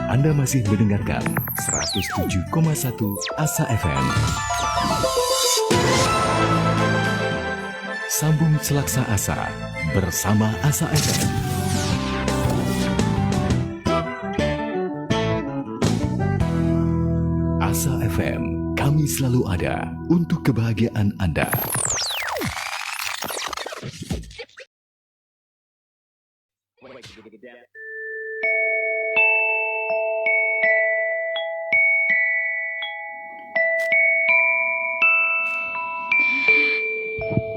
Anda masih mendengarkan 107,1 Asa FM. Sambung Selaksa Asa bersama Asa FM. Asa FM, kami selalu ada untuk kebahagiaan Anda.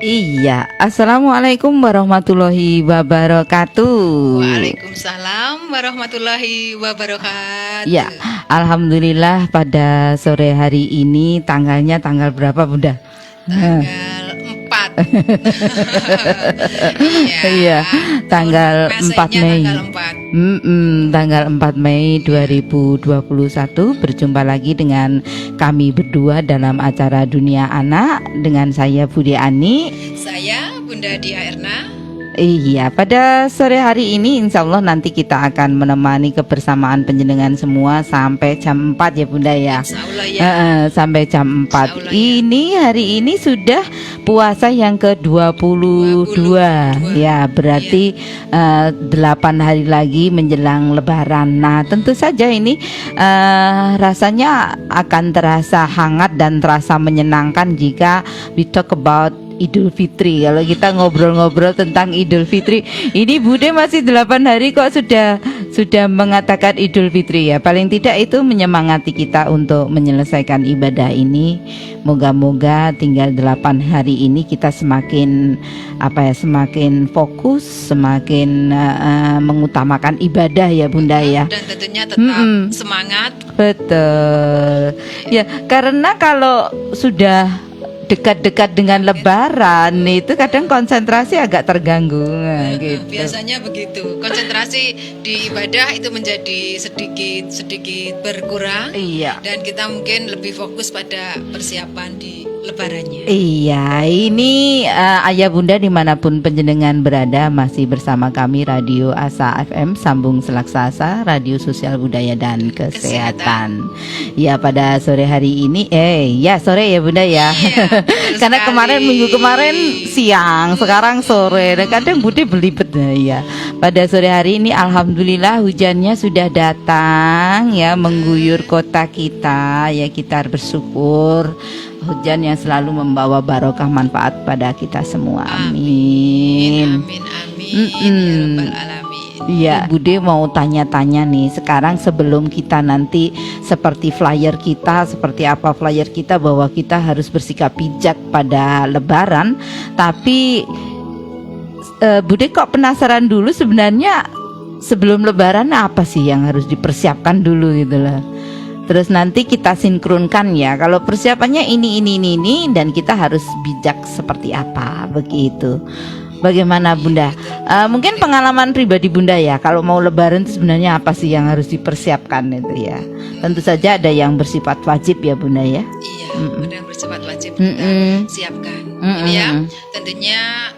Iya, Assalamualaikum warahmatullahi wabarakatuh. Waalaikumsalam warahmatullahi wabarakatuh. Ya, Alhamdulillah pada sore hari ini tanggalnya tanggal berapa Bunda? Tanggal 4. Iya, tanggal 4 Mei. Tanggal 4. Tanggal 4 Mei 2021 berjumpa lagi dengan kami berdua dalam acara Dunia Anak dengan saya Budi Ani. Saya Bunda Dia Erna. Iya, pada sore hari ini insya Allah nanti kita akan menemani kebersamaan panjenengan semua sampai jam 4 ya Bunda ya. Insya Allah ya. Sampai jam 4 Allah, ini ya. Hari ini sudah puasa yang ke-22 ya, berarti 8 hari lagi menjelang Lebaran. Nah tentu saja ini rasanya akan terasa hangat dan terasa menyenangkan jika we talk about Idul Fitri. Kalau kita ngobrol-ngobrol tentang Idul Fitri, ini Bude masih 8 hari kok sudah mengatakan Idul Fitri ya. Paling tidak itu menyemangati kita untuk menyelesaikan ibadah ini. Moga-moga tinggal 8 hari ini kita semakin semakin fokus, semakin mengutamakan ibadah ya Bunda ya. Dan tentunya tetap semangat. Betul. Ya, karena kalau sudah dekat-dekat dengan Lebaran itu kadang konsentrasi agak terganggu gitu. Biasanya begitu. Konsentrasi di ibadah itu menjadi sedikit berkurang. Iya. Dan kita mungkin lebih fokus pada persiapan di Lebarannya. Iya, ini ayah bunda dimanapun panjenengan berada masih bersama kami Radio Asa FM Sambung Selaksa Asa, Radio Sosial Budaya dan Kesehatan. Ya pada sore hari ini, sore ya bunda ya. Iya, karena minggu kemarin siang, sekarang sore. Dan kadang budi belibet ya. Pada sore hari ini, alhamdulillah hujannya sudah datang ya, mengguyur kota kita. Ya kita bersyukur. Hujan yang selalu membawa barokah manfaat pada kita semua. Amin. Amin. Ya Rabbal Alamin. Iya, Bude mau tanya-tanya nih. Sekarang sebelum kita nanti seperti flyer kita bahwa kita harus bersikap bijak pada Lebaran. Tapi Bude kok penasaran dulu sebenarnya sebelum Lebaran apa sih yang harus dipersiapkan dulu gitu loh. Terus nanti kita sinkronkan ya. Kalau persiapannya ini dan kita harus bijak seperti apa begitu. Bagaimana Bunda? Mungkin pengalaman pribadi Bunda ya. Kalau mau Lebaran itu sebenarnya apa sih yang harus dipersiapkan itu ya? Tentu saja ada yang bersifat wajib ya Bunda ya. Iya, ada yang bersifat wajib kita siapkan. Ini ya, tentunya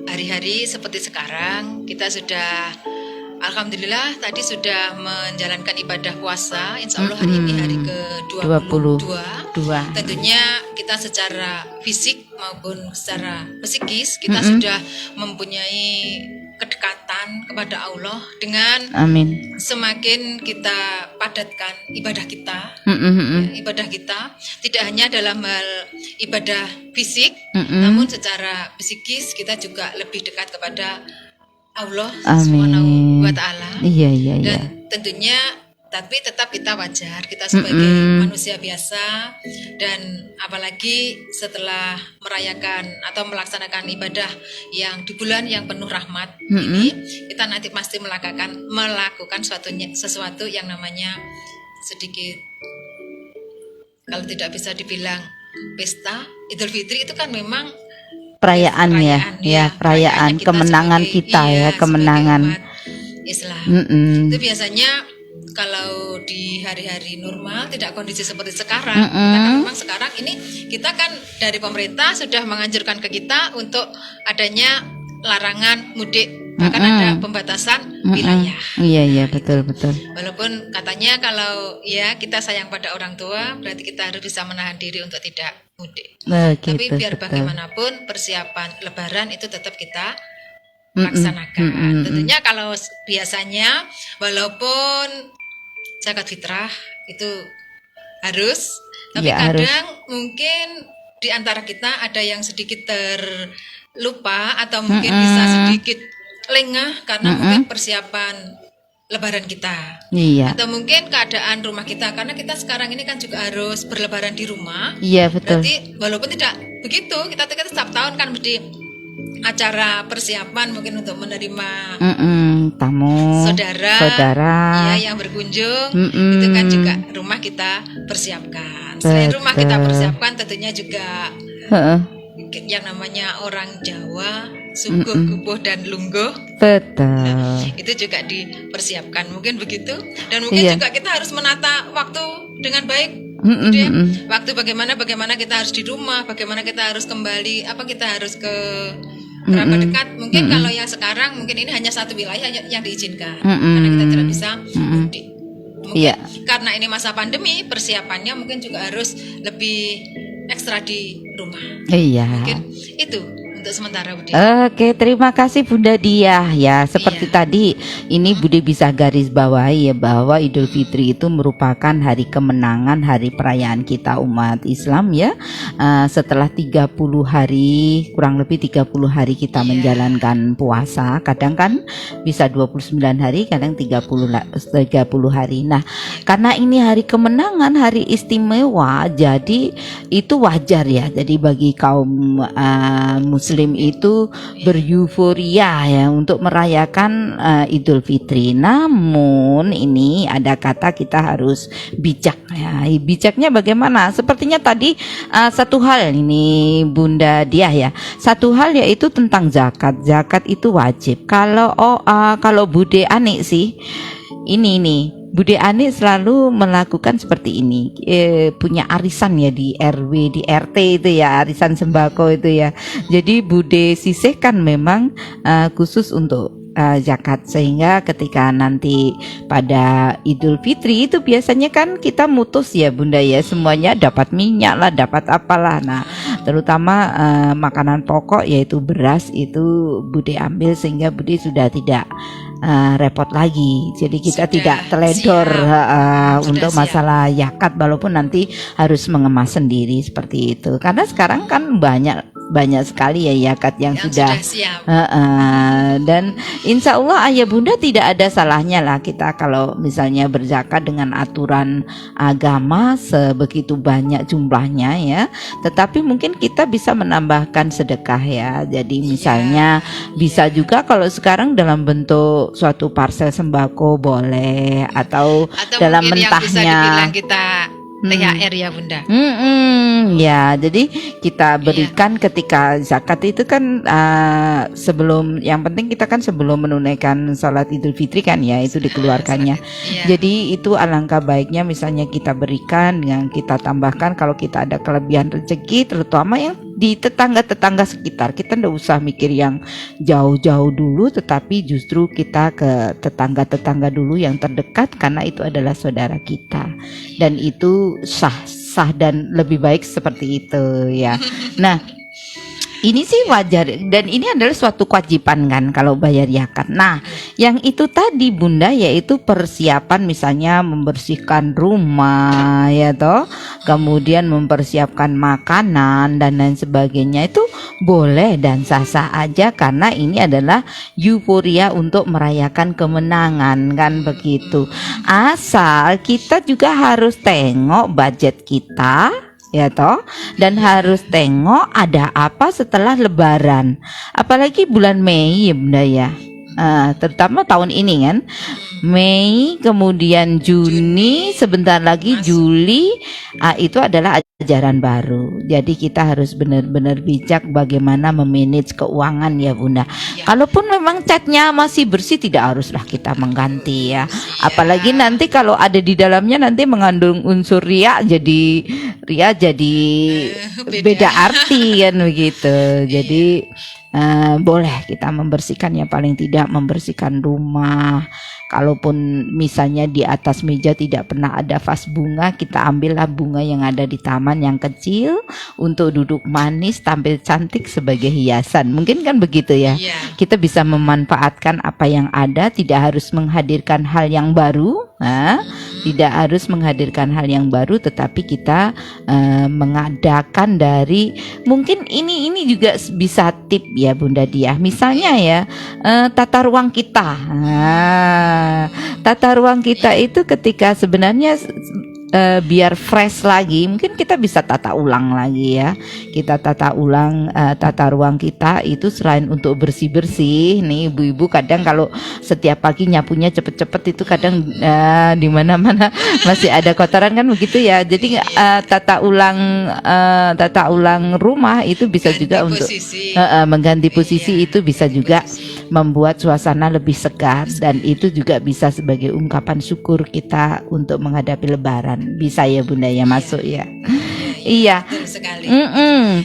hari-hari seperti sekarang kita sudah alhamdulillah tadi sudah menjalankan ibadah puasa. Insya Allah hari ini hari ke-22. Tentunya kita secara fisik maupun secara psikis kita sudah mempunyai kedekatan kepada Allah dengan semakin kita padatkan ibadah kita. Ibadah kita tidak hanya dalam hal ibadah fisik, namun secara psikis kita juga lebih dekat kepada Allah Subhanahu wa Ta'ala. Iya. Dan tentunya tapi tetap kita wajar, kita sebagai manusia biasa, dan apalagi setelah merayakan atau melaksanakan ibadah yang di bulan yang penuh rahmat ini, kita nanti pasti melakukan sesuatu yang namanya sedikit, kalau tidak bisa dibilang pesta. Idul Fitri itu kan memang perayaan kemenangan kemenangan Islam. Itu biasanya kalau di hari-hari normal tidak kondisi seperti sekarang. Kita kan memang sekarang ini kita kan dari pemerintah sudah menganjurkan ke kita untuk adanya larangan mudik bahkan ada pembatasan wilayah. Iya betul. Walaupun katanya kalau ya kita sayang pada orang tua, berarti kita harus bisa menahan diri untuk tidak mudik. Tapi biar bagaimanapun persiapan Lebaran itu tetap kita laksanakan. Tentunya kalau biasanya walaupun zakat fitrah itu harus, tapi kadang mungkin di antara kita ada yang sedikit terlupa atau mungkin bisa sedikit lengah karena mungkin persiapan Lebaran kita, atau mungkin keadaan rumah kita, karena kita sekarang ini kan juga harus berlebaran di rumah. Iya betul. Berarti walaupun tidak begitu, kita setiap tahun kan mesti acara persiapan mungkin untuk menerima tamu, saudara ya yang berkunjung. Itu kan juga rumah kita persiapkan. Selain rumah kita persiapkan, tentunya juga yang namanya orang Jawa, sungguh, kubuh dan lungguh. Betul. Itu juga dipersiapkan, mungkin begitu. Dan mungkin juga kita harus menata waktu dengan baik. Waktu bagaimana kita harus di rumah, bagaimana kita harus kembali, apa kita harus ke kerabat dekat. Mungkin kalau yang sekarang mungkin ini hanya satu wilayah yang diizinkan, karena kita tidak bisa mudik. Mungkin karena ini masa pandemi, persiapannya mungkin juga harus lebih ekstra di rumah. Mungkin itu untuk sementara, Budi. Oke, terima kasih Bunda Diah ya. Seperti tadi ini Budi bisa garis bawahi ya bahwa Idul Fitri itu merupakan hari kemenangan, hari perayaan kita umat Islam ya. Setelah 30 hari, kurang lebih 30 hari kita menjalankan puasa. Kadang kan bisa 29 hari, kadang 30 hari. Nah, karena ini hari kemenangan, hari istimewa, jadi itu wajar ya. Jadi bagi kaum Muslim itu beryuforia ya untuk merayakan Idul Fitri. Namun ini ada kata kita harus bijak ya. Bijaknya bagaimana? Sepertinya tadi satu hal ini Bunda Diah ya. Satu hal yaitu tentang zakat. Zakat itu wajib. Kalau Bude Ani sih ini nih. Bude Ani selalu melakukan seperti ini, punya arisan ya di RW, di RT itu ya, arisan sembako itu ya. Jadi Bude sisihkan memang khusus untuk zakat, sehingga ketika nanti pada Idul Fitri itu biasanya kan kita mutus ya Bunda ya, semuanya dapat minyak lah, dapat apalah. Nah, terutama makanan pokok yaitu beras itu Bude ambil sehingga Bude sudah tidak repot lagi. Jadi kita tidak teledor untuk masalah zakat, walaupun nanti harus mengemas sendiri seperti itu. Karena sekarang kan banyak sekali ya zakat yang sudah siap. Dan insya Allah ayah bunda tidak ada salahnya lah kita kalau misalnya berzakat dengan aturan agama sebegitu banyak jumlahnya ya. Tetapi mungkin kita bisa menambahkan sedekah ya. Jadi misalnya bisa juga kalau sekarang dalam bentuk suatu parsel sembako boleh, atau dalam mungkin mentahnya. Yang bisa dibilang kita THR ya bunda. Ya, jadi kita berikan ketika zakat itu kan sebelum, yang penting kita kan sebelum menunaikan salat Idul Fitri kan ya, itu dikeluarkannya. Jadi itu alangkah baiknya misalnya kita berikan, yang kita tambahkan kalau kita ada kelebihan rezeki, terutama yang di tetangga-tetangga sekitar. Kita ndak usah mikir yang jauh-jauh dulu, tetapi justru kita ke tetangga-tetangga dulu yang terdekat, karena itu adalah saudara kita dan itu sah dan lebih baik seperti itu ya. Nah, ini sih wajar dan ini adalah suatu kewajiban kan kalau bayar zakat. Nah, yang itu tadi bunda yaitu persiapan misalnya membersihkan rumah ya toh, kemudian mempersiapkan makanan dan lain sebagainya, itu boleh dan sah-sah aja karena ini adalah euforia untuk merayakan kemenangan kan begitu. Asal kita juga harus tengok budget kita ya toh, dan harus tengok ada apa setelah lebaran, apalagi bulan Mei ya bunda ya. Terutama tahun ini kan Mei, kemudian Juni, sebentar lagi Juli, itu adalah ajaran baru. Jadi kita harus benar-benar bijak bagaimana memanage keuangan ya bunda. Kalaupun memang catnya masih bersih, tidak haruslah kita mengganti ya. Apalagi nanti kalau ada di dalamnya nanti mengandung unsur ria jadi beda arti kan begitu. Jadi boleh kita membersihkan, ya paling tidak membersihkan rumah. Kalaupun misalnya di atas meja tidak pernah ada vas bunga, kita ambillah bunga yang ada di taman yang kecil untuk duduk manis, tampil cantik sebagai hiasan. Mungkin kan begitu ya. Iya. Kita bisa memanfaatkan apa yang ada, tidak harus menghadirkan hal yang baru. Tidak harus menghadirkan hal yang baru, tetapi kita mengadakan dari, mungkin ini juga bisa tip ya Bunda Diah. Misalnya ya, tata ruang kita. Tata ruang kita itu ketika sebenarnya biar fresh lagi, mungkin kita bisa tata ulang lagi ya. Kita tata ulang tata ruang kita itu, selain untuk bersih-bersih nih ibu-ibu, kadang kalau setiap pagi nyapunya cepet-cepet itu kadang di mana-mana masih ada kotoran kan begitu ya. Jadi tata ulang rumah itu bisa Ganti juga untuk posisi. mengganti posisi, Iya, itu bisa ganti juga posisi. membuat suasana lebih segar, dan itu juga bisa sebagai ungkapan syukur kita untuk menghadapi Lebaran. Bisa ya Bunda ya, masuk ya. Iya. Betul sekali.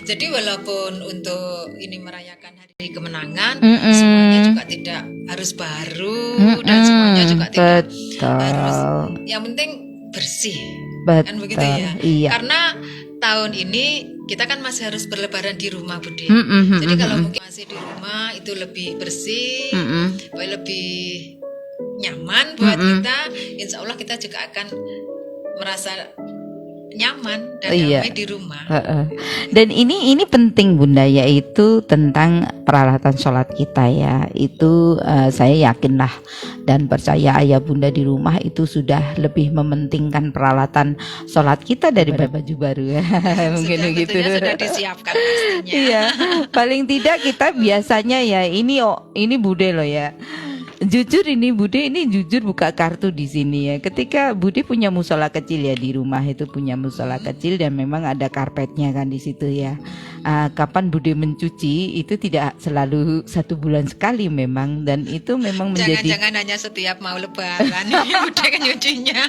Jadi walaupun untuk ini merayakan hari kemenangan, semuanya juga tidak harus baru, dan semuanya juga tidak harus. Betul. Yang penting bersih. Betul. Kan begitu ya. Iya. Karena tahun ini kita kan masih harus berlebaran di rumah, Budi. Jadi kalau mungkin masih di rumah itu lebih bersih, lebih nyaman buat kita. Insya Allah kita juga akan merasa nyaman dan Iya. damai di rumah. Dan ini penting Bunda, yaitu tentang peralatan sholat kita ya. Itu saya yakinlah dan percaya ayah Bunda di rumah itu sudah lebih mementingkan peralatan sholat kita daripada baju baru ya. Mungkin Sudah, begitu. tentunya sudah disiapkan pastinya. Iya, paling tidak kita biasanya ya ini Bude loh ya. Jujur ini Bude ini jujur buka kartu di sini ya. Ketika Bude punya musola kecil ya di rumah, itu punya musola kecil dan memang ada karpetnya kan di situ ya. Kapan Bude mencuci itu tidak selalu 1 bulan sekali memang, dan itu memang menjadi. Jangan-jangan hanya setiap mau lebaran ini udah kan nyucinya.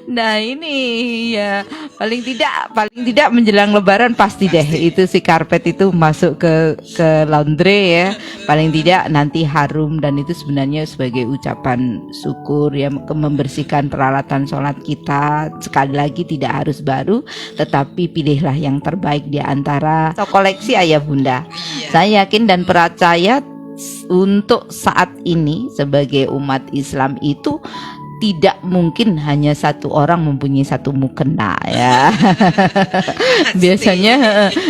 Nah ini ya paling tidak menjelang Lebaran pasti deh itu si karpet itu masuk ke laundry ya. Paling tidak nanti harum, dan itu sebenarnya sebagai ucapan syukur ya, membersihkan peralatan sholat kita. Sekali lagi tidak harus baru, tetapi pilihlah yang terbaik di antara koleksi ayah Bunda. Saya yakin dan percaya untuk saat ini sebagai umat Islam itu tidak mungkin hanya satu orang mempunyai satu mukena ya.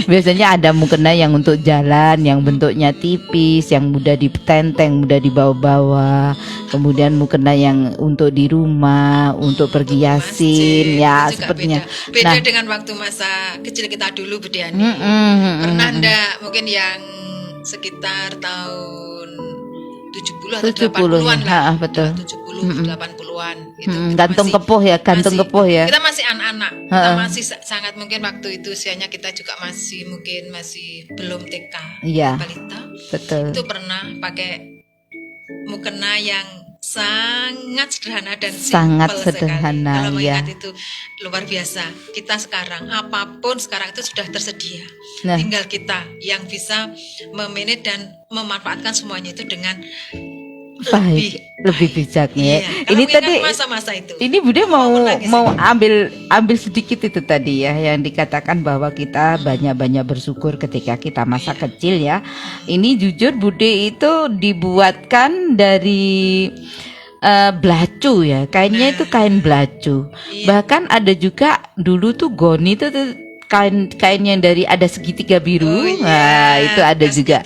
biasanya ada mukena yang untuk jalan, yang bentuknya tipis, yang mudah ditenteng, mudah dibawa-bawa. Kemudian mukena yang untuk di rumah, untuk pergi yasin ya, sepertinya. Beda dengan waktu masa kecil kita dulu, Bu Diani. Pernah enggak mungkin yang sekitar tahun 70 atau 80-an lah. Betul. 70, 80-an itu. Gantung kepuh ya, gantung kepuh ya. Kita masih anak-anak. Kita masih sangat mungkin waktu itu usianya kita juga masih belum TK, Iya. balita. Betul. Itu pernah pakai mukena yang sangat sederhana dan Sangat simpel sederhana, sekali. Kalau ya. mengingat itu luar biasa. Kita sekarang apapun sekarang itu sudah tersedia. Nah. Tinggal kita yang bisa memanage dan memanfaatkan semuanya itu dengan lebih bijak ya. Iya, Ini kalau tadi mengingat masa-masa itu. ini Bude menangis mau ambil sedikit itu tadi ya, yang dikatakan bahwa kita banyak-banyak bersyukur ketika kita masa kecil ya. Ini jujur Bude itu dibuatkan dari belacu ya, kainnya itu kain belacu. Bahkan ada juga dulu tuh goni itu kain yang dari ada segitiga biru. Nah, itu ada juga.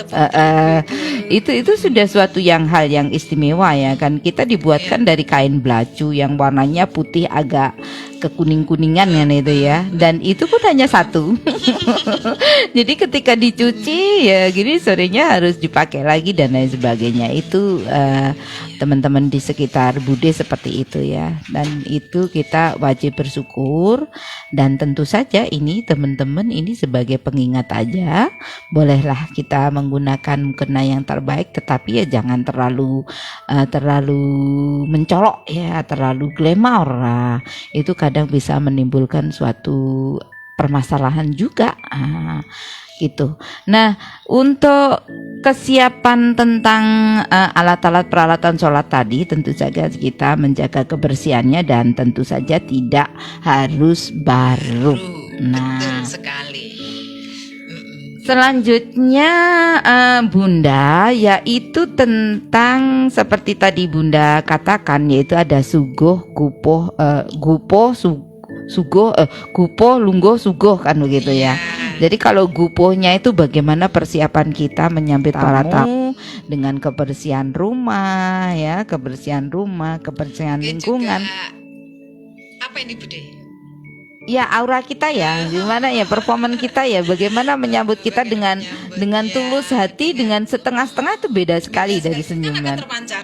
Itu sudah suatu hal yang istimewa ya kan. Kita dibuatkan dari kain belacu yang warnanya putih agak kekuning-kuningan kan itu ya. Dan itu pun hanya satu. Jadi ketika dicuci ya gini sorenya harus dipakai lagi dan lain sebagainya. Itu teman-teman di sekitar Bude seperti itu ya. Dan itu kita wajib bersyukur, dan tentu saja ini teman-teman ini sebagai pengingat aja. Bolehlah kita menggunakan mukena yang terbaik, tetapi ya jangan terlalu mencolok ya, terlalu glamor. Nah, itu kadang bisa menimbulkan suatu permasalahan juga. Gitu. Nah, untuk kesiapan tentang alat-alat peralatan sholat tadi, tentu saja kita menjaga kebersihannya dan tentu saja tidak harus baru. Nah, betul sekali. selanjutnya Bunda, yaitu tentang seperti tadi Bunda katakan, yaitu ada sugoh, gupoh, gupoh, lunggoh, sugoh, kan begitu ya. Jadi kalau gupohnya itu bagaimana persiapan kita menyambut para tamu dengan kebersihan rumah, ya, kebersihan rumah, kebersihan lingkungan. Apa ini Bude? Ya, aura kita ya, gimana ya performan kita ya, bagaimana menyambut kita dengan tulus hati, dengan setengah-setengah itu beda sekali dari senyuman. Terpancar.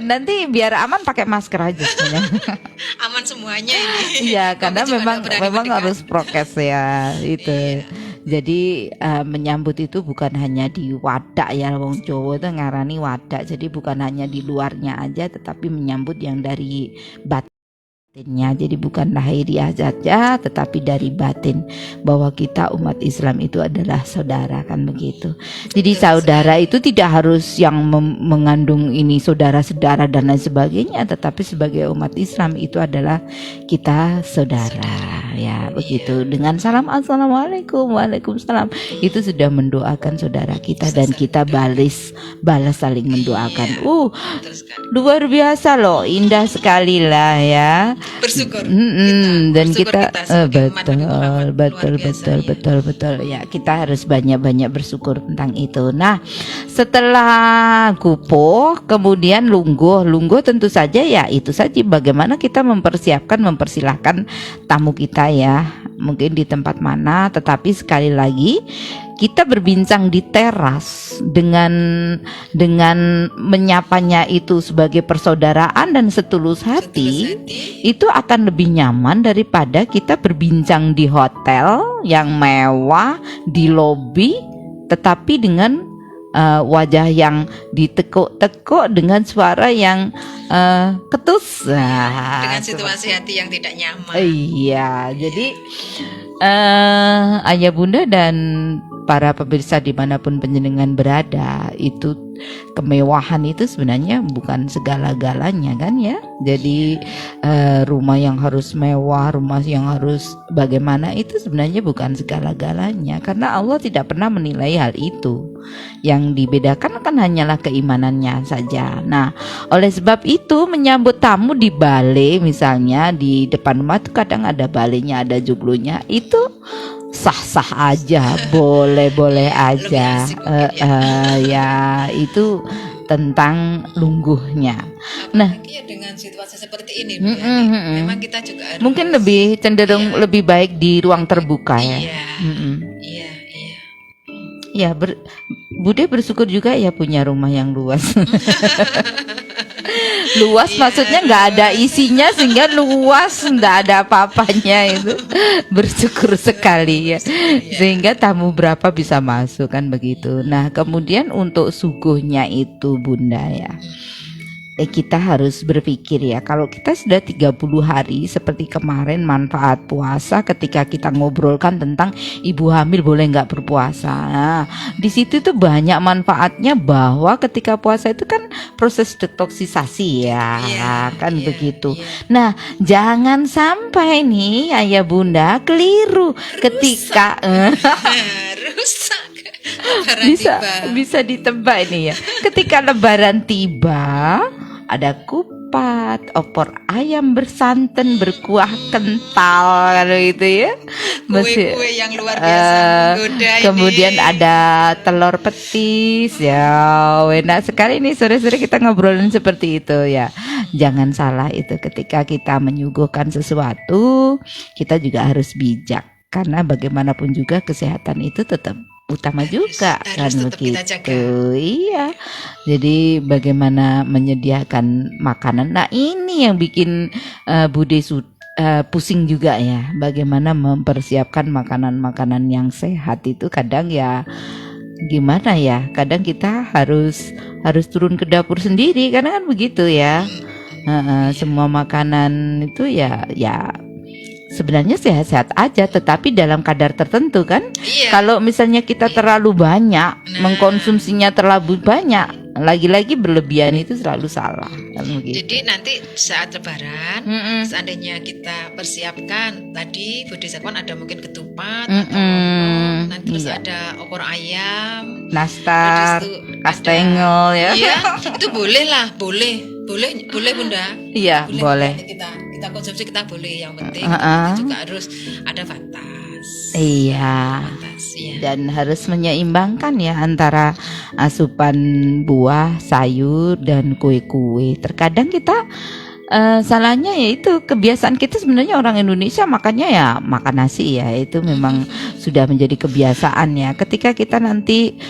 Nanti biar aman pakai masker aja sebenarnya. Aman semuanya ini. Iya, karena memang harus prokes ya itu. Iya. Jadi menyambut itu bukan hanya di wadak ya, wong Jawa itu ngarani wadak. Jadi bukan hanya di luarnya aja, tetapi menyambut yang dari batinnya. Jadi bukan lahiriah saja, tetapi dari batin, bahwa kita umat Islam itu adalah saudara, kan begitu. Jadi saudara itu tidak harus yang mengandung ini saudara-saudara dan lain sebagainya, tetapi sebagai umat Islam itu adalah kita saudara. Ya begitu, dengan salam assalamualaikum, waalaikumsalam, itu sudah mendoakan saudara kita dan kita balas saling mendoakan. Luar biasa loh, indah sekali lah ya. Bersyukur dan kita betul ya, kita harus banyak bersyukur tentang itu. Nah, setelah gupoh kemudian lungguh tentu saja ya itu saja, bagaimana kita mempersilahkan tamu kita ya, mungkin di tempat mana, tetapi sekali lagi kita berbincang di teras dengan menyapanya itu sebagai persaudaraan dan setulus hati, itu akan lebih nyaman daripada kita berbincang di hotel yang mewah, di lobi, tetapi dengan wajah yang ditekuk-tekuk dengan suara yang ketus, dengan situasi hati yang tidak nyaman. Iya, jadi ayah bunda dan para pemirsa dimanapun panjenengan berada, itu kemewahan itu sebenarnya bukan segala-galanya kan ya. Jadi rumah yang harus mewah, rumah yang harus bagaimana, itu sebenarnya bukan segala-galanya, karena Allah tidak pernah menilai hal itu. Yang dibedakan kan hanyalah keimanannya saja. Nah, oleh sebab itu menyambut tamu di balai misalnya, di depan rumah itu kadang ada balainya, ada joglonya, itu sah-sah aja, boleh-boleh aja. Ya itu tentang lungguhnya. Nah, ya dengan situasi seperti ini, memang kita juga harus mungkin lebih cenderung lebih baik di ruang terbuka ya. Iya. Ya, Bude bersyukur juga ya punya rumah yang luas. Luas maksudnya nggak ada isinya sehingga luas, nggak ada apa-apanya, itu bersyukur sekali ya. Sehingga tamu berapa bisa masuk kan begitu. Nah, kemudian untuk suguhnya itu Bunda ya, kita harus berpikir ya, kalau kita sudah 30 hari seperti kemarin manfaat puasa, ketika kita ngobrolkan tentang ibu hamil boleh nggak berpuasa. Nah, di situ tuh banyak manfaatnya, bahwa ketika puasa itu kan proses detoksisasi ya, kan begitu. Nah, jangan sampai nih ayah bunda keliru ketika rusak. bisa ditebak ini ya. Ketika lebaran tiba, ada kupat, opor ayam bersantan berkuah kental kan gitu ya. Kue-kue yang luar biasa menggoda ini. Kemudian ada telur petis ya. Enak sekali nih, sore-sore kita ngobrolin seperti itu ya. Jangan salah itu, ketika kita menyuguhkan sesuatu, kita juga harus bijak, karena bagaimanapun juga kesehatan itu tetap utama juga kan begitu. Iya. Jadi bagaimana menyediakan makanan. Nah, ini yang bikin Bude pusing juga ya. Bagaimana mempersiapkan makanan-makanan yang sehat itu kadang ya gimana ya? Kadang kita harus turun ke dapur sendiri, karena kan begitu ya. Semua makanan itu ya sebenarnya sehat-sehat aja, tetapi dalam kadar tertentu kan. Iya. Kalau misalnya kita terlalu banyak, mengkonsumsinya terlalu banyak, lagi-lagi berlebihan itu selalu salah kan begitu. Jadi nanti saat Lebaran, seandainya kita persiapkan tadi Budi Zakwan ada mungkin ketupat, atau lontong, nanti terus ada opor ayam, Nastar, terus itu kastengel ya. Iya, itu boleh lah, boleh Bunda. Iya, boleh. Kita konsumsi kita boleh, yang penting kita juga harus ada batas. Iya. Ya. Dan harus menyeimbangkan ya antara asupan buah, sayur dan kue-kue. Terkadang kita salahnya yaitu kebiasaan kita sebenarnya orang Indonesia makannya ya makan nasi ya, itu memang sudah menjadi kebiasaan ya. Ketika kita nanti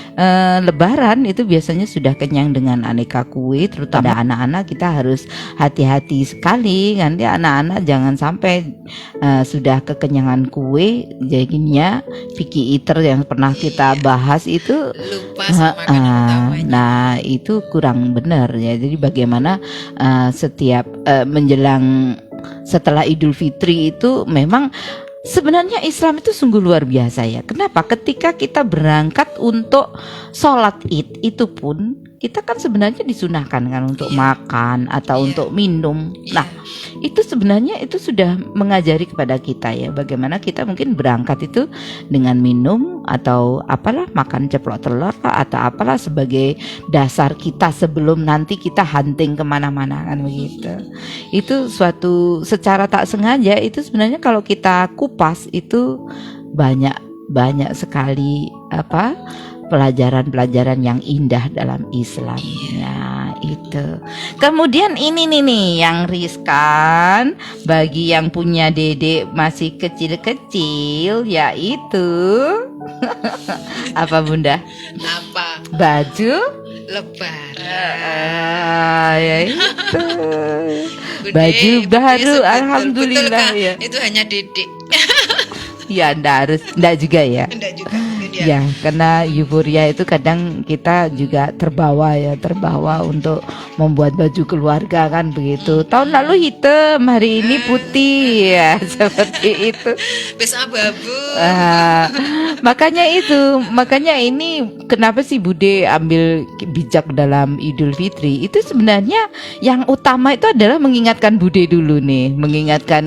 Lebaran itu biasanya sudah kenyang dengan aneka kue, terutama anak-anak kita harus hati-hati sekali kan ya, anak-anak jangan sampai sudah kekenyangan kue jadinya picky eater yang pernah kita bahas itu lupa sama makanan utamanya. Nah itu kurang benar ya. Jadi bagaimana setiap menjelang setelah Idul Fitri itu memang sebenarnya Islam itu sungguh luar biasa ya. Kenapa? Ketika kita berangkat untuk sholat Id itu pun kita kan sebenarnya disunahkan kan untuk makan atau untuk minum. Nah itu sebenarnya itu sudah mengajari kepada kita ya bagaimana kita mungkin berangkat itu dengan minum atau apalah, makan ceplok telur atau apalah sebagai dasar kita sebelum nanti kita hunting kemana-mana kan begitu. Itu suatu secara tak sengaja itu sebenarnya kalau kita kupas itu banyak sekali pelajaran-pelajaran yang indah dalam Islam ya itu. Kemudian ini nih yang riskan bagi yang punya dedek masih kecil-kecil yaitu apa Bunda? Apa? Baju Lebaran. ya itu. Bude, Baju baru betul, alhamdulillah betul, ya. Itu hanya dedek. Ya enggak juga ya. Enggak juga. Ya, karena euforia itu kadang kita juga terbawa untuk membuat baju keluarga kan begitu. Tahun lalu hitam, hari ini putih ya, seperti itu. Besok abu-abu. Makanya ini kenapa sih Bude ambil bijak dalam Idul Fitri? Itu sebenarnya yang utama itu adalah mengingatkan Bude dulu nih, mengingatkan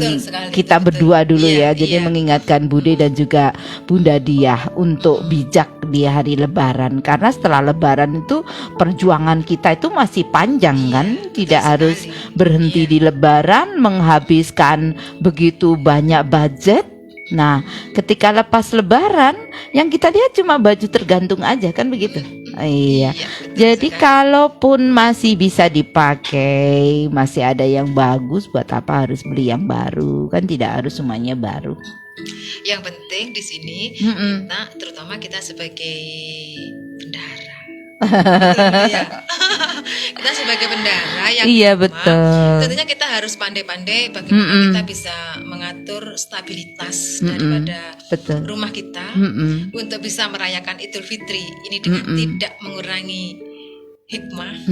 kita berdua dulu ya. Jadi mengingatkan Bude dan juga Bunda Diah untuk bijak di hari Lebaran, karena setelah Lebaran itu perjuangan kita itu masih panjang kan, tidak harus berhenti di Lebaran menghabiskan begitu banyak budget. Nah, ketika lepas Lebaran yang kita lihat cuma baju tergantung aja kan begitu. Iya. Jadi kalaupun masih bisa dipakai, masih ada yang bagus, buat apa harus beli yang baru? Kan tidak harus semuanya baru. Yang penting di sini kita, terutama kita sebagai bendahara. Kita sebagai bendahara yang betul. tentunya kita harus pandai-pandai bagaimana kita bisa mengatur stabilitas daripada rumah kita untuk bisa merayakan Idul Fitri ini dengan tidak mengurangi hikmah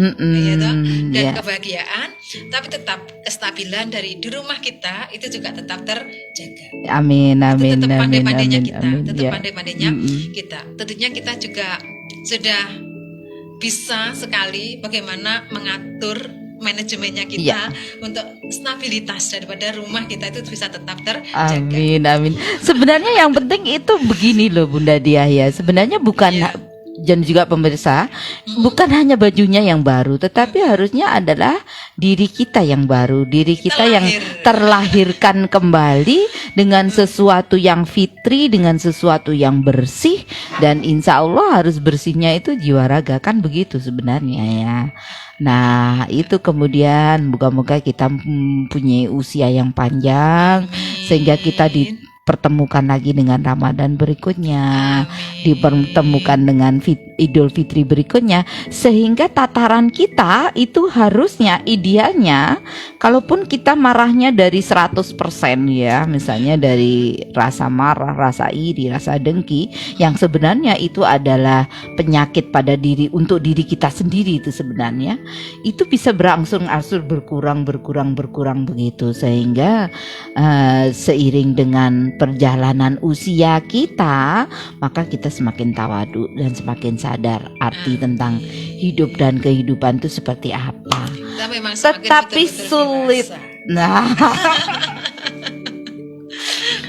dan kebahagiaan, tapi tetap kestabilan dari di rumah kita itu juga tetap terjaga. Amin. Tetap pandai-pandainya kita. Tentunya kita juga sudah bisa sekali bagaimana mengatur manajemennya kita untuk stabilitas daripada rumah kita itu bisa tetap terjaga. Amin. Sebenarnya yang penting itu begini loh Bunda Diah ya. Sebenarnya bukan dan juga pemirsa, bukan hanya bajunya yang baru, tetapi harusnya adalah diri kita yang baru, diri kita yang terlahirkan kembali dengan sesuatu yang fitri, dengan sesuatu yang bersih, dan insya Allah harus bersihnya itu jiwa raga kan begitu sebenarnya ya. Nah itu kemudian moga-moga kita mempunyai usia yang panjang sehingga kita dipertemukan lagi dengan Ramadan berikutnya, dipertemukan dengan Idul Fitri berikutnya, sehingga tataran kita itu harusnya idealnya, kalaupun kita marahnya dari 100% ya, misalnya dari rasa marah, rasa iri, rasa dengki, yang sebenarnya itu adalah penyakit pada diri, untuk diri kita sendiri, itu sebenarnya itu bisa berangsur-angsur berkurang begitu, sehingga seiring dengan perjalanan usia kita, maka kita semakin tawadu dan semakin sadar arti tentang hidup dan kehidupan itu seperti apa. Kita memang semakin Tetapi betul-betul sulit. dewasa. Nah,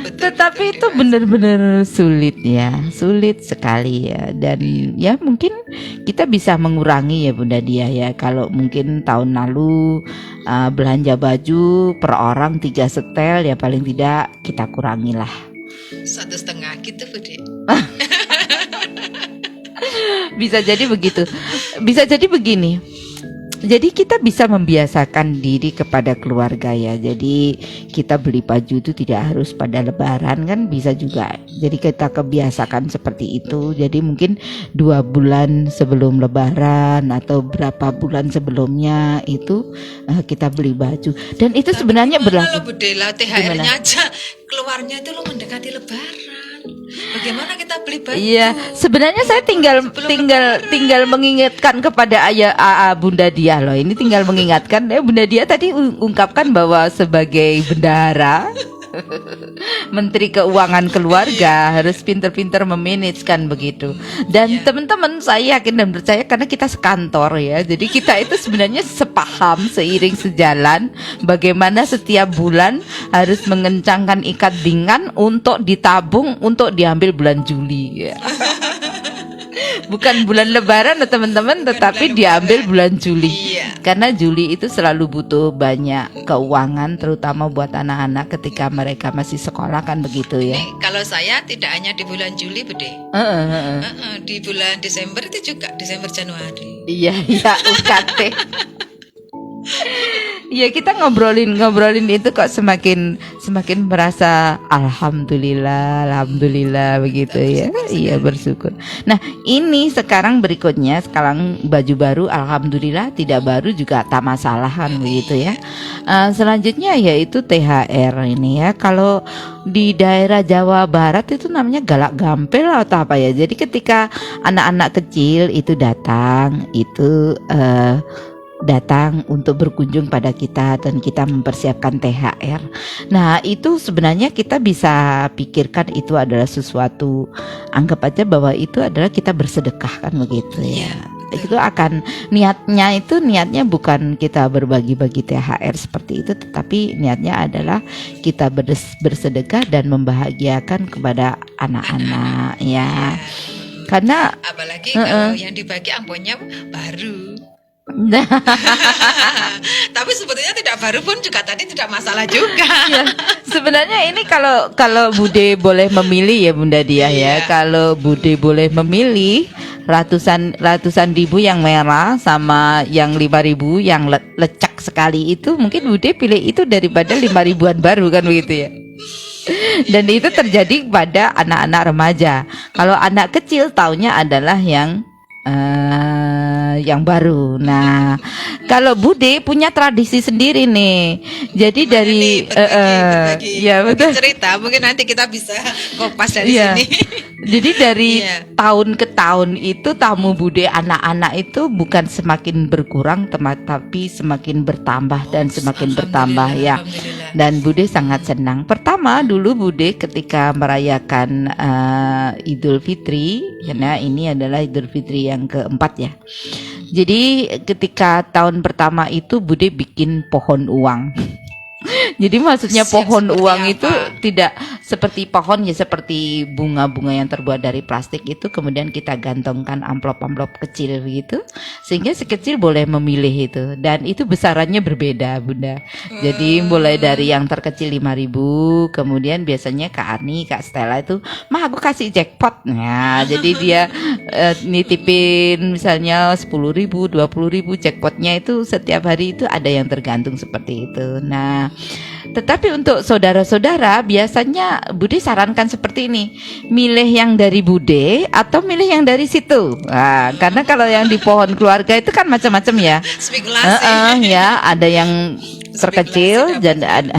Betul, tetapi betul itu dewasa. benar-benar sulit ya, sulit sekali ya. Dan ya mungkin kita bisa mengurangi ya Bunda Dia ya. Kalau mungkin tahun lalu belanja baju per orang 3 setel, ya paling tidak kita kurangilah. 1,5 gitu Bude. Bisa jadi begitu. Bisa jadi begini. Jadi kita bisa membiasakan diri kepada keluarga ya. Jadi kita beli baju itu tidak harus pada lebaran kan, bisa juga. Jadi kita kebiasakan seperti itu. Jadi mungkin 2 bulan sebelum lebaran atau berapa bulan sebelumnya itu kita beli baju. Dan itu sebenarnya Kalau berlaku. Bude lah THR-nya aja keluarnya itu lo mendekati lebaran. Bagaimana kita beli baju? Iya, sebenarnya saya tinggal mengingatkan kepada Bunda Dia loh. Ini tinggal mengingatkan, Bunda Dia tadi ungkapkan bahwa sebagai bendahara, Menteri Keuangan keluarga harus pintar-pintar memanage-kan begitu. Dan teman-teman, saya yakin dan percaya karena kita sekantor ya. Jadi kita itu sebenarnya sepaham, seiring sejalan bagaimana setiap bulan harus mengencangkan ikat pinggang untuk ditabung untuk diambil bulan Juli ya. Bukan bulan lebaran teman-teman, tetapi diambil bulan Juli. Iya. Karena Juli itu selalu butuh banyak keuangan, terutama buat anak-anak ketika mereka masih sekolah kan begitu ya. Nih, kalau saya tidak hanya di bulan Juli Bude. Di bulan Desember itu juga, Desember Januari. Iya UKT. Ya kita ngobrolin itu kok semakin merasa alhamdulillah begitu ya. Iya bersyukur. Nah ini sekarang berikutnya, sekarang baju baru alhamdulillah, tidak baru juga tak masalah kan begitu ya. Selanjutnya yaitu THR ini ya. Kalau di daerah Jawa Barat itu namanya galak gampil atau apa ya. Jadi ketika anak-anak kecil itu datang untuk berkunjung pada kita dan kita mempersiapkan THR. Nah itu sebenarnya kita bisa pikirkan itu adalah sesuatu, anggap aja bahwa itu adalah kita bersedekah kan begitu ya. Itu akan niatnya bukan kita berbagi-bagi THR seperti itu, tetapi niatnya adalah kita bersedekah dan membahagiakan kepada anak-anak ya. Karena apalagi kalau yang dibagi amponnya baru. Tapi sebetulnya tidak baru pun juga tadi tidak masalah juga. Ya, sebenarnya ini kalau Bude boleh memilih ya Bunda Dia ya. Kalau Bude boleh memilih ratusan ribu yang merah sama yang 5.000 yang lecak sekali, itu mungkin Bude pilih itu daripada 5.000-an baru kan begitu ya. Dan itu terjadi pada anak-anak remaja. Kalau anak kecil taunya adalah yang baru. Nah, kalau Bude punya tradisi sendiri nih. Jadi dari berbagi ya betul. cerita, mungkin nanti kita bisa kopas dari sini. Jadi dari tahun ke tahun itu tamu Bude anak-anak itu bukan semakin berkurang, tapi semakin bertambah dan semakin bertambah ya. Dan Bude sangat senang. Pertama dulu Bude ketika merayakan Idul Fitri, karena ini adalah Idul Fitri yang keempat ya. Jadi ketika tahun pertama itu Bude bikin pohon uang. Jadi maksudnya pohon uang apa? Itu tidak seperti pohon ya, seperti bunga-bunga yang terbuat dari plastik itu, kemudian kita gantungkan amplop-amplop kecil gitu, sehingga si kecil boleh memilih itu, dan itu besarannya berbeda Bunda. Jadi mulai dari yang terkecil 5.000, kemudian biasanya Kak Ani, Kak Stella itu, "Mah aku kasih jackpot." Nah, jadi dia nitipin misalnya 10.000, 20.000, jackpotnya itu setiap hari itu ada yang tergantung seperti itu. Nah, tetapi untuk saudara-saudara biasanya Bude sarankan seperti ini, milih yang dari Bude atau milih yang dari situ. Nah, karena kalau yang di pohon keluarga itu kan macam-macam ya. Spekulasi. Ya, ada yang terkecil Spekulasi dan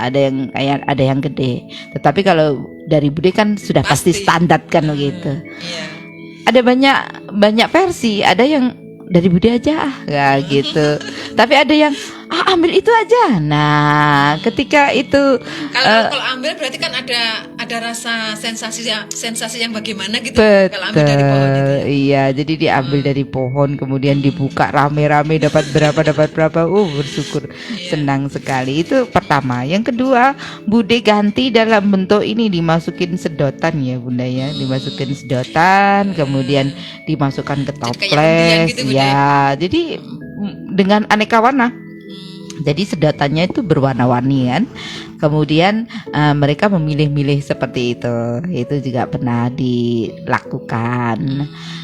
ada yang kayak ada yang gede. Tetapi kalau dari Bude kan sudah pasti standar kan begitu. Iya. Ada banyak versi, ada yang dari Bude aja ya gitu. Tapi ada yang ambil itu aja. Nah, ketika itu Kalau ambil berarti kan ada rasa sensasi yang bagaimana gitu. Kalau ambil dari pohon itu. Iya, jadi diambil dari pohon kemudian dibuka rame-rame dapat berapa. Bersyukur. Senang sekali. Itu pertama. Yang kedua, Bude ganti dalam bentuk ini, dimasukin sedotan ya Bunda ya. Dimasukin sedotan, kemudian dimasukkan ke Jadi kayak undian toples gitu, Bunda. ya. Jadi dengan aneka warna. Jadi sedotannya itu berwarna-warni kan. Kemudian mereka memilih-milih seperti itu. Itu juga pernah dilakukan.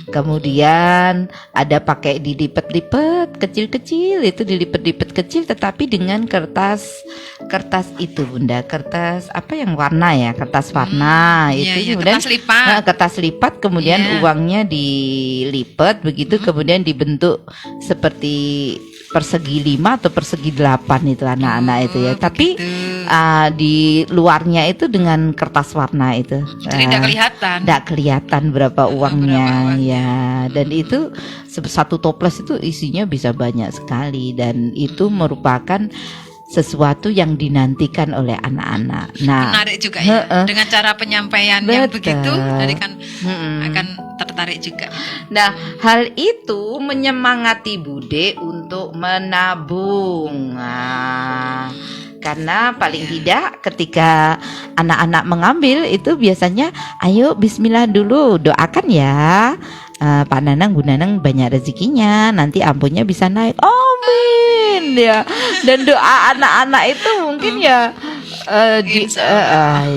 Kemudian ada pakai dilipet-lipet kecil-kecil, itu dilipet-lipet kecil tetapi dengan kertas itu Bunda, kertas apa yang warna ya, kertas warna itu Iya, kemudian kertas lipat. kertas lipat kemudian Iya. uangnya dilipat begitu kemudian dibentuk seperti persegi 5 atau persegi 8 itu anak-anak itu ya. Tapi di luarnya itu dengan kertas warna itu. Jadi tidak kelihatan. Tidak kelihatan berapa uangnya berapa uangnya. ya. Dan itu satu toples itu isinya bisa banyak sekali dan itu merupakan sesuatu yang dinantikan oleh anak-anak. Nah, Menarik juga ya. Dengan cara penyampaian yang Betul. begitu, jadi kan akan tertarik juga. nah, hal itu menyemangati Bude untuk menabung. Nah, karena paling tidak ketika anak-anak mengambil itu biasanya ayo bismillah dulu, doakan ya Pak Nanang Bu Nanang banyak rezekinya, nanti ampunnya bisa naik, amin ya. Dan doa anak-anak itu mungkin ya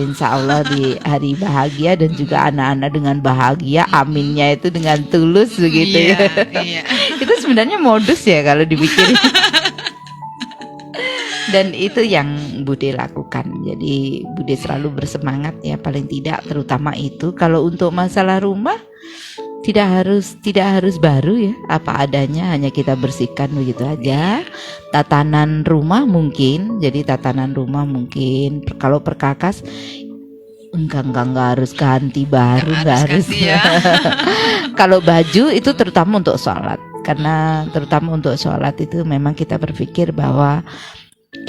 insya Allah di hari bahagia dan juga anak-anak dengan bahagia, aminnya itu dengan tulus begitu ya. Iya. Itu sebenarnya modus ya kalau dipikirin. Dan itu yang Bude lakukan. Jadi Bude selalu bersemangat ya, paling tidak terutama itu. Kalau untuk masalah rumah tidak harus baru ya, apa adanya, hanya kita bersihkan begitu aja. Tatanan rumah mungkin, jadi tatanan rumah mungkin kalau perkakas enggak harus ganti baru, enggak harus. ganti ya. Kalau baju itu terutama untuk sholat, karena terutama untuk sholat itu memang kita berpikir bahwa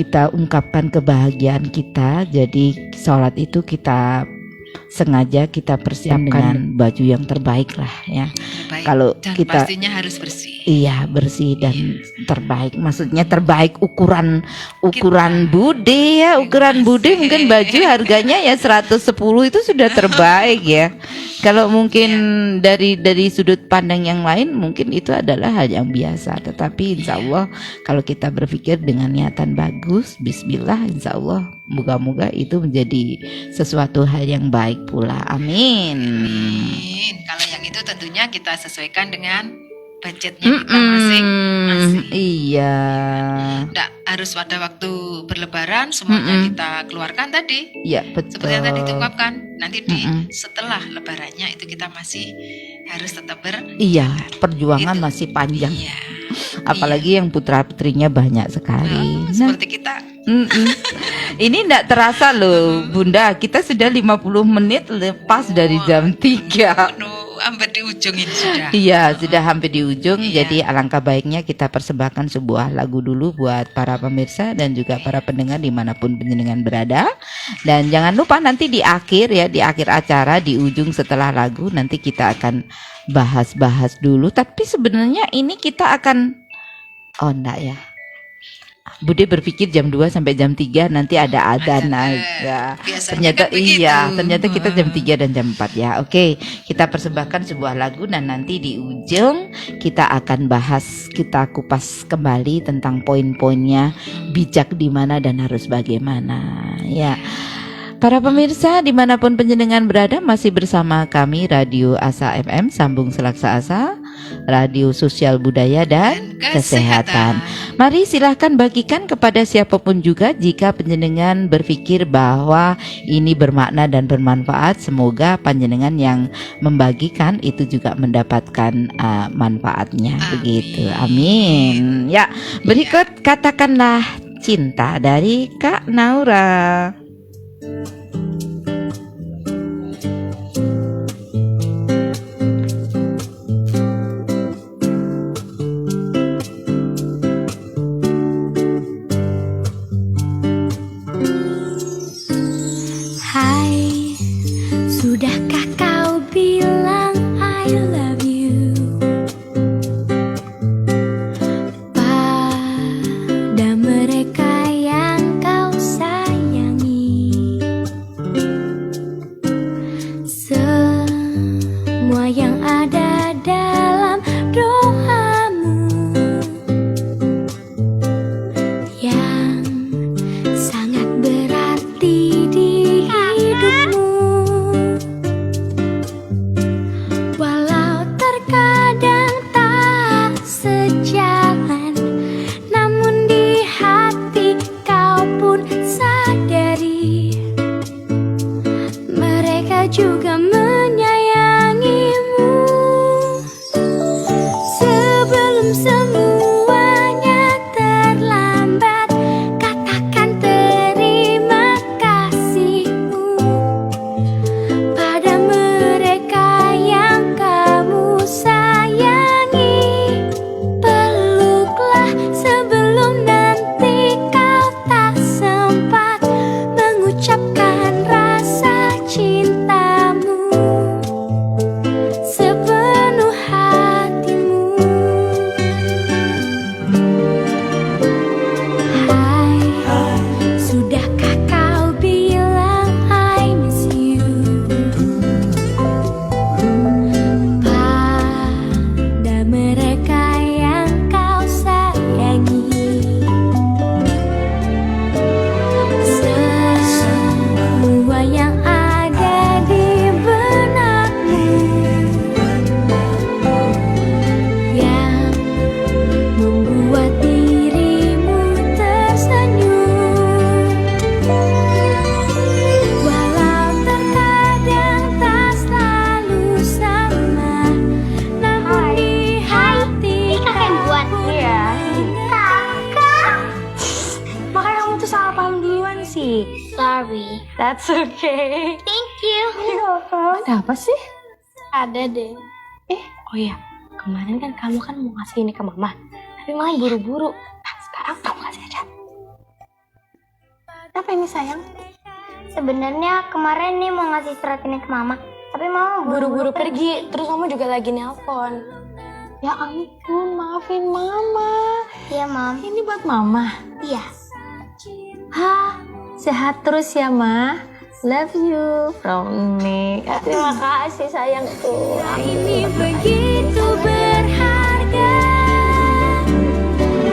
kita ungkapkan kebahagiaan kita, jadi sholat itu kita sengaja kita persiapkan dengan baju yang terbaik lah ya. Terbaik. Kalau Dan kita pastinya harus bersih. iya bersih dan terbaik, maksudnya terbaik ukuran Bude ya, ukuran Bude mungkin baju harganya ya 110 itu sudah terbaik ya. Kalau mungkin dari sudut pandang yang lain mungkin itu adalah hal yang biasa, tetapi insya Allah kalau kita berpikir dengan niatan bagus, bismillah, insya Allah moga-moga itu menjadi sesuatu hal yang baik pula. Amin. Amin. Kalau yang itu tentunya kita sesuaikan dengan budgetnya kita masing-masing. Iya. Tidak harus pada waktu berlebaran semuanya kita keluarkan tadi. Iya betul. Seperti yang tadi diungkapkan, nanti setelah lebarannya itu kita masih harus tetap Iya, perjuangan Itu. masih panjang. Iya. Apalagi yang putra-putrinya banyak sekali. Nah, Seperti kita. ini enggak terasa loh, Bunda. Kita sudah 50 menit lepas dari jam 3. Aduh, hampir di ujung ini sudah. Iya, sudah hampir di ujung. Iya. Jadi alangkah baiknya kita persembahkan sebuah lagu dulu buat para pemirsa dan juga para pendengar dimanapun penjenengan berada. Dan jangan lupa nanti di akhir ya, di akhir acara, di ujung setelah lagu nanti kita akan bahas-bahas dulu. Tapi sebenarnya ini kita akan enggak ya. Bude berpikir jam 2 sampai jam 3 nanti ada adzan aja. Biasanya Ternyata kan begitu. ternyata kita jam 3 dan jam 4 ya. Oke, kita persembahkan sebuah lagu dan nanti di ujung kita akan bahas, kita kupas kembali tentang poin-poinnya, bijak di mana dan harus bagaimana. Ya. Para pemirsa dimanapun penjenengan berada, masih bersama kami Radio Asa FM Sambung Selaksa Asa. Radio Sosial Budaya dan Kesehatan. Mari silahkan bagikan kepada siapapun juga jika panjenengan berpikir bahwa ini bermakna dan bermanfaat. Semoga panjenengan yang membagikan itu juga mendapatkan manfaatnya. Begitu. Amin. Ya, berikut katakanlah cinta dari Kak Naura. Hai, sudahkah kau bilang I love you pada mereka yang kau sayangi? Semua yang ada dalam doamu yang sangat berarti di hidupmu. Walau terkadang tak sejalan, namun di hati kau pun sadari mereka juga menyayangimu. Sebelum semuanya terlambat, katakan terima kasihmu pada mereka yang kamu sayangi. Peluklah sebelum nanti kau tak sempat mengucapkan rasa cintamu sepenuh hatimu. Hai, sudahkah kau bilang I miss you pada mereka yang kau sayangi? Semua yang ada di benakmu yang membuat dirimu tersenyum. Walau terkadang tak selalu sama, namun di hati kau pun kakak. Makanya kamu tuh salah paham duluan sih. Sorry. That's okay. Thank you. Ada apa sih? Ada deh. Oh iya, kemarin kan kamu kan mau ngasih ini ke mama, tapi malah buru-buru. Nah, sekarang kamu kasih aja. Apa ini sayang? Sebenarnya kemarin nih mau ngasih surat ini ke mama, tapi mama Buru-buru pergi, terus kamu juga lagi nelpon. Ya ampun, maafin mama. Iya, Mam. Ini buat mama. Iya. Hah, sehat terus ya, Ma. Love you from me. Terima kasih sayangku. Ini begitu berharga.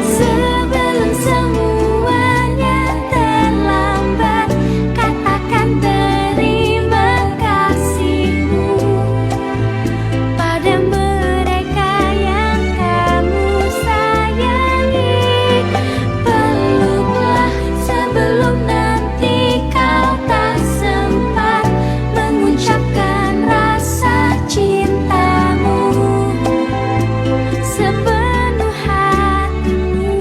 Sebelum semuanya terlambat, katakan terima kasihmu pada mereka yang kamu sayangi. Peluklah sebelum nanti kau tak sempat mengucapkan rasa cintamu sepenuh hatimu.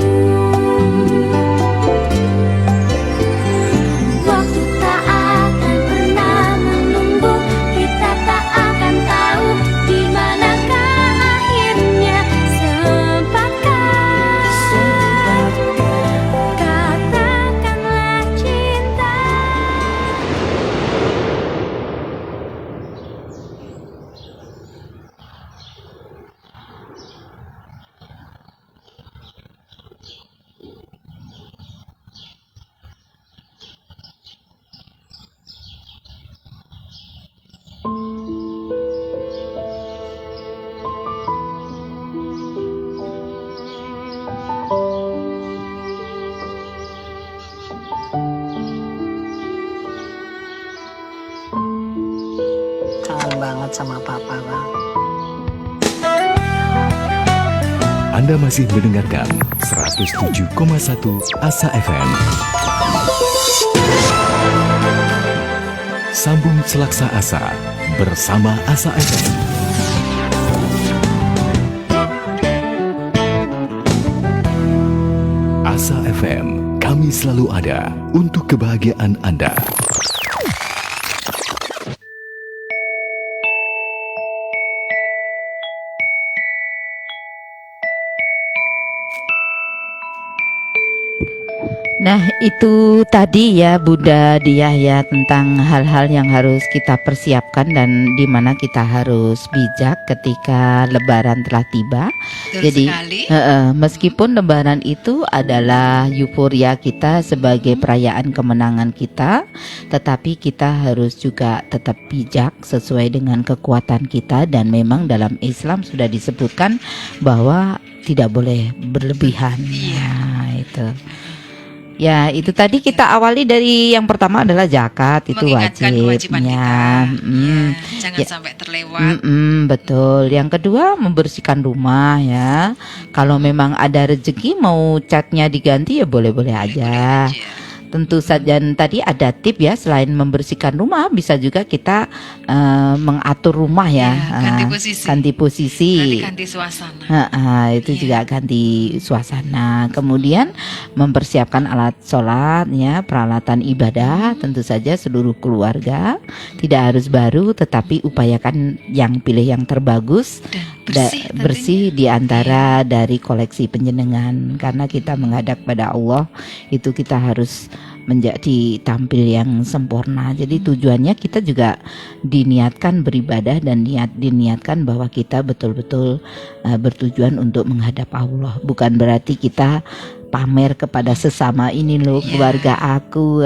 Waktu tak akan pernah menunggu, kita tak akan tahu di manakah akhirnya. Sempatkah katakanlah cinta. Kangen banget sama papa, Bang. Anda masih mendengarkan 107,1 Asa FM. Sambung Selaksa Asa bersama Asa FM. Asa FM, kami selalu ada untuk kebahagiaan Anda. Nah, itu tadi ya Bunda Diah ya, tentang hal-hal yang harus kita persiapkan dan di mana kita harus bijak ketika Lebaran telah tiba. Betul Jadi sekali. meskipun Lebaran itu adalah euforia kita sebagai perayaan kemenangan kita, tetapi kita harus juga tetap bijak sesuai dengan kekuatan kita, dan memang dalam Islam sudah disebutkan bahwa tidak boleh berlebihan. Nah, itu. Ya, itu tadi kita awali dari yang pertama adalah zakat, itu Mengingatkan kewajiban wajibnya. kita. Jangan Ya. sampai terlewat. Betul. Yang kedua, membersihkan rumah ya. Kalau memang ada rezeki mau catnya diganti ya boleh-boleh aja. Tentu saja tadi ada tip ya, selain membersihkan rumah bisa juga kita mengatur rumah ya. Ganti posisi. Ganti posisi. Berarti ganti suasana. Itu juga ganti suasana. Kemudian mempersiapkan alat sholat ya, peralatan ibadah, tentu saja seluruh keluarga. Tidak harus baru, tetapi upayakan yang pilih yang terbagus, Dan bersih, bersih di antara dari koleksi penjenengan. Karena kita menghadap pada Allah, itu kita harus menjadi tampil yang sempurna. Jadi tujuannya kita juga diniatkan beribadah dan diniatkan bahwa kita betul-betul bertujuan untuk menghadap Allah. Bukan berarti kita pamer kepada sesama, ini loh keluarga aku,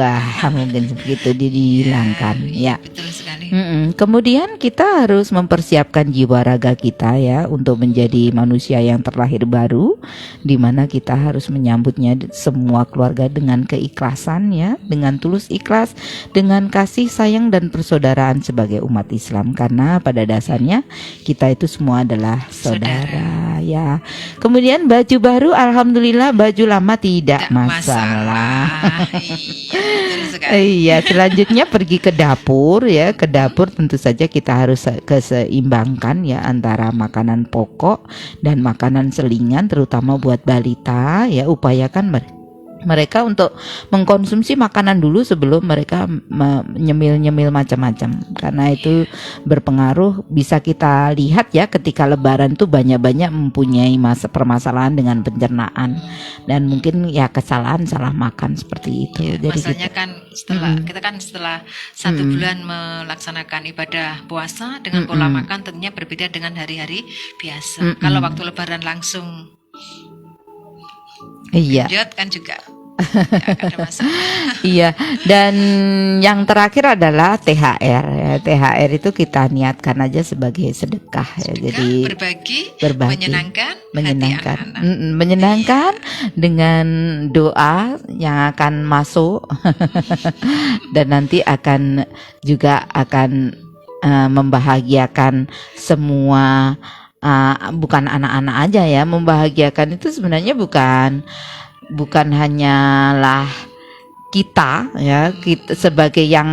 mungkin begitu dihilangkan ya. Betul sekali. Kemudian kita harus mempersiapkan jiwa raga kita ya untuk menjadi manusia yang terlahir baru, di mana kita harus menyambutnya semua keluarga dengan keikhlasan ya, dengan tulus ikhlas, dengan kasih sayang dan persaudaraan sebagai umat Islam, karena pada dasarnya kita itu semua adalah saudara ya. Kemudian baju baru, alhamdulillah, baju lama tidak masalah. Iya, betul sekali. Iya, selanjutnya pergi ke dapur ya. Ke dapur tentu saja kita harus keseimbangkan ya antara makanan pokok dan makanan selingan, terutama buat balita ya. Upayakan mereka untuk mengkonsumsi makanan dulu sebelum mereka nyemil-nyemil macam-macam, karena itu berpengaruh. Bisa kita lihat ya, ketika Lebaran tuh banyak-banyak mempunyai permasalahan dengan pencernaan dan mungkin ya kesalahan salah makan seperti itu. Ya, Jadi masanya kan setelah 1 bulan melaksanakan ibadah puasa dengan pola makan tentunya berbeda dengan hari-hari biasa. Kalau waktu Lebaran langsung genjot kan juga nggak ada masalah. Iya, dan yang terakhir adalah THR ya. THR itu kita niatkan aja sebagai sedekah ya. Jadi berbagi, menyenangkan, hati anak-anak. menyenangkan dengan doa yang akan masuk dan nanti akan membahagiakan semua, bukan anak-anak aja ya. Membahagiakan itu sebenarnya bukan hanyalah kita ya, kita sebagai yang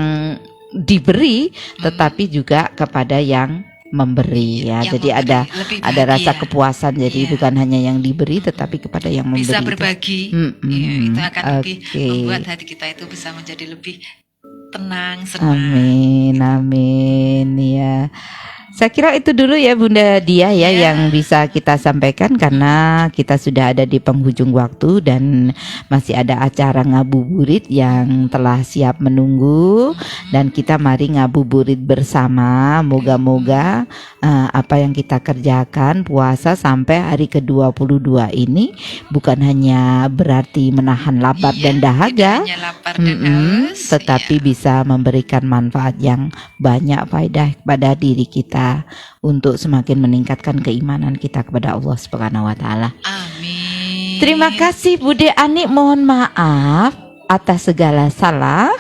diberi, tetapi juga kepada yang memberi ya. Yang Jadi memberi, lebih ada rasa bahagia. kepuasan. Jadi Iya. bukan hanya yang diberi, tetapi kepada yang memberi. Bisa itu. berbagi, ya, itu akan lebih membuat hati kita itu bisa menjadi lebih tenang, senang. Amin ya. Saya kira itu dulu ya Bunda Diah ya yang bisa kita sampaikan, karena kita sudah ada di penghujung waktu dan masih ada acara ngabuburit yang telah siap menunggu, dan kita mari ngabuburit bersama. Moga-moga apa yang kita kerjakan puasa sampai hari ke-22 ini bukan hanya berarti menahan lapar dan dahaga, Tidak hanya lapar dan haus, tetapi bisa memberikan manfaat yang banyak, faedah pada diri kita untuk semakin meningkatkan keimanan kita kepada Allah Subhanahu wa taala. Amin. Terima kasih Bude Ani, mohon maaf atas segala salah.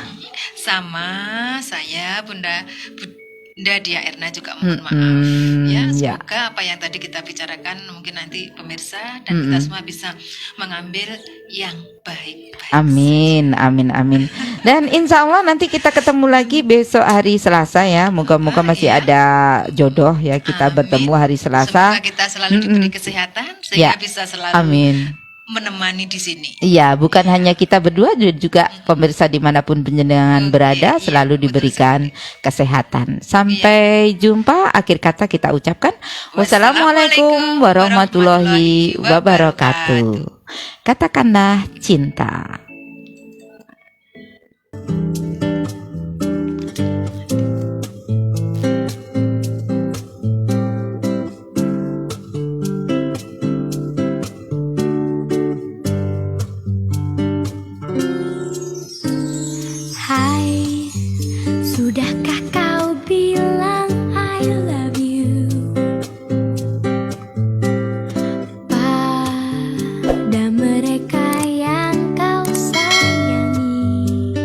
Sama saya Dia Erna juga mohon maaf. Ya, semoga apa yang tadi kita bicarakan mungkin nanti pemirsa dan kita semua bisa mengambil yang baik-baik. Amin, amin, amin. Dan insya Allah nanti kita ketemu lagi besok hari Selasa ya. Moga-moga masih ada jodoh ya, kita bertemu hari Selasa. Semoga kita selalu diberi kesehatan sehingga bisa selalu menemani di sini. Iya, bukan hanya kita berdua, juga pemirsa dimanapun penjenengan berada selalu diberikan kesehatan. Sampai jumpa. Akhir kata kita ucapkan wassalamualaikum warahmatullahi wabarakatuh. Katakanlah cinta. Hai, sudahkah kau bilang I love you pada mereka yang kau sayangi?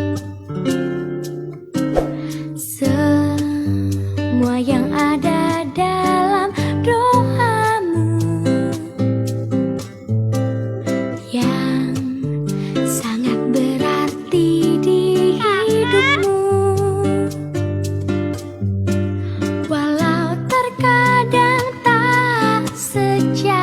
Semua yang ada dalam doamu yang sangat berarti di hidupmu. Walau terkadang tak sejauh